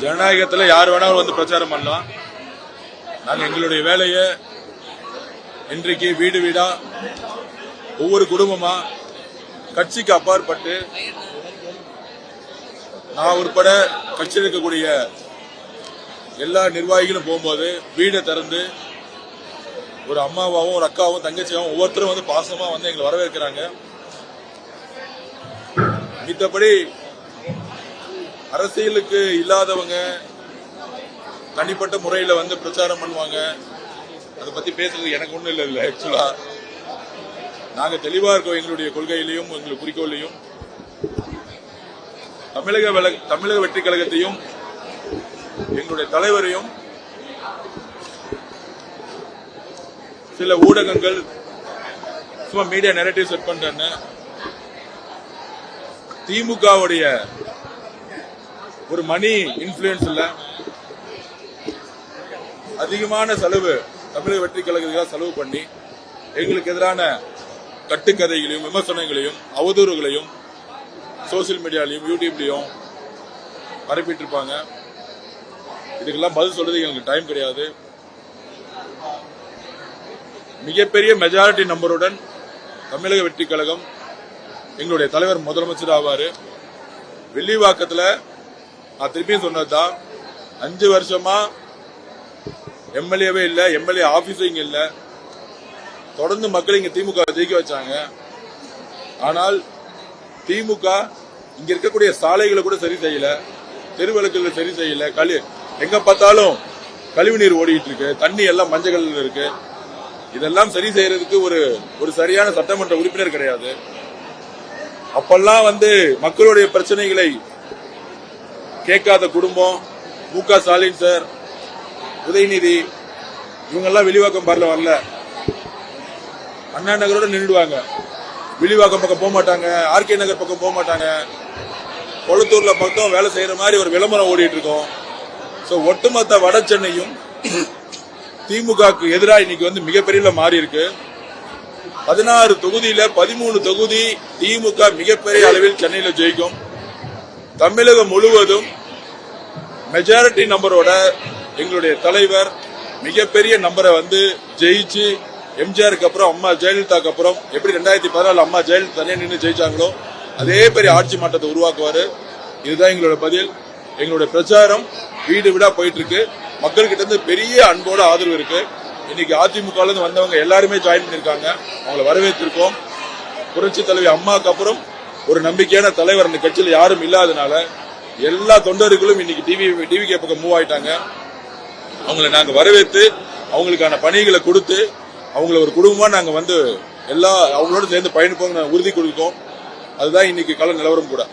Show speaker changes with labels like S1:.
S1: ஜனநாயகத்தில் யார் வேணாலும் வந்து பிரச்சாரம் பண்ணலாம். நாங்கள் எங்களுடைய வேலையை இன்றைக்கு வீடு வீடா ஒவ்வொரு குடும்பமா கட்சிக்கு அப்பாற்பட்டு நான் உட்பட கட்சியில் இருக்கக்கூடிய எல்லா நிர்வாகிகளும் போகும்போது வீடை திறந்து ஒரு அம்மாவாகவும் ஒரு அக்காவும் தங்கச்சியாவும் ஒவ்வொருத்தரும் வந்து பாசமா வந்து எங்களை வரவேற்கிறாங்க. மித்தபடி அரசியலுக்கு இல்லாதவங்க தனிப்பட்ட முறையில் வந்து பிரச்சாரம் பண்ணுவாங்க. அதை பத்தி பேசுறது எனக்கு ஒன்றும் இல்லை. ஆக்சுவலா நாங்க தெளிவா இருக்கோம் எங்களுடைய கொள்கையிலையும் எங்களுடைய குறிக்கோளையும். தமிழக வெற்றி கழகத்தையும் எங்களுடைய தலைவரையும் சில ஊடகங்கள் சும்மா மீடியா நெரேட்டிவ் செட் பண்றேன்னு திமுகவுடைய ஒரு மணி இன்ஃபுளுன்ஸ்ல அதிகமான செலவு தமிழக வெற்றி கழகத்துக்காக செலவு பண்ணி எங்களுக்கு எதிரான கட்டுக்கதைகளையும் விமர்சனங்களையும் அவதூறுகளையும் சோசியல் மீடியாலையும் யூடியூப்லையும் பரப்பிட்டு இருப்பாங்க. இதுக்கெல்லாம் பதில் சொல்றதுக்கு எங்களுக்கு டைம் கிடையாது. மிகப்பெரிய மெஜாரிட்டி நம்பருடன் தமிழக வெற்றி கழகம் எங்களுடைய தலைவர் முதலமைச்சர் ஆவாரு. வெள்ளிவாக்கத்தில் நான் திருப்பியும் சொன்னதுதான், 5 வருஷமா எம்எல்ஏவே இல்ல, எம்எல்ஏ ஆபீஸும் இங்க இல்ல. தொடர்ந்து மக்கள் இங்க திமுக ஜெயிக்க வச்சாங்க. ஆனால் திமுக இங்க இருக்கக்கூடிய சாலைகளை கூட சரி செய்யல, தெருவிளக்குகளை சரி செய்யல, எங்க பார்த்தாலும் கழிவு நீர் ஓடிட்டு இருக்கு, தண்ணி எல்லாம் மஞ்சள் கலர்ல இருக்கு. இதெல்லாம் சரி செய்யறதுக்கு ஒரு சரியான சட்டமன்ற உறுப்பினர் கிடையாது. அப்பெல்லாம் வந்து மக்களுடைய பிரச்சனைகளை கேட்காத குடும்பம் மு.க. ஸ்டாலின் சார், உதயநிதி இவங்கெல்லாம் வெளிவாக்கம் வரல. அண்ணா நகரோட நின்றுடுவாங்க. வெளிவாக்கம் பக்கம் போக மாட்டாங்க, ஆர்கே நகர் பக்கம் போக மாட்டாங்க. கொளத்தூர்ல பக்கம் வேலை செய்யற மாதிரி ஒரு விளம்பரம் ஓடிட்டு இருக்கோம். ஒட்டுமொத்த வட சென்னையும் திமுகவுக்கு எதிராக இன்னைக்கு வந்து மிகப்பெரிய மாறி இருக்கு. 16 தொகுதியில 13 தொகுதி திமுக மிகப்பெரிய அளவில் சென்னையில் ஜெயிக்கும். தமிழகம் முழுவதும் மெஜாரிட்டி நம்பரோட எங்களுடைய தலைவர் மிகப்பெரிய நம்பரை வந்து ஜெயிச்சு எம்ஜிஆருக்கு அப்புறம் அம்மா ஜெயலலிதாக்கு அப்புறம் எப்படி 2014 அம்மா ஜெயலலிதா தனியாக நின்று ஜெயிச்சாங்களோ அதே பெரிய ஆட்சி மாற்றத்தை உருவாக்குவாரு. இதுதான் எங்களோட பதில். எங்களுடைய பிரச்சாரம் வீடு வீடா போயிட்டு இருக்கு. மக்கள்கிட்ட இருந்து பெரிய அன்போட ஆதரவு இருக்கு. இன்னைக்கு அதிமுக இருந்து வந்தவங்க எல்லாருமே ஜாயின் பண்ணிருக்காங்க. அவங்களை வரவேற்றிருக்கோம். புரட்சி தலைவி அம்மாவுக்கு அப்புறம் ஒரு நம்பிக்கையான தலைவர் அந்த கட்சியில் யாரும் இல்லாதனால எல்லா தொண்டர்களும் இன்னைக்கு டிவிகே பக்கம் மூவ் ஆயிட்டாங்க. அவங்களை நாங்க வரவேற்று அவங்களுக்கான பணிகளை கொடுத்து அவங்கள ஒரு குடும்பமா நாங்க வந்து அவங்களோட சேர்ந்து பயணிப்போம் உறுதி கொடுக்கோம். அதுதான் இன்னைக்கு கள நிலவரம் கூட.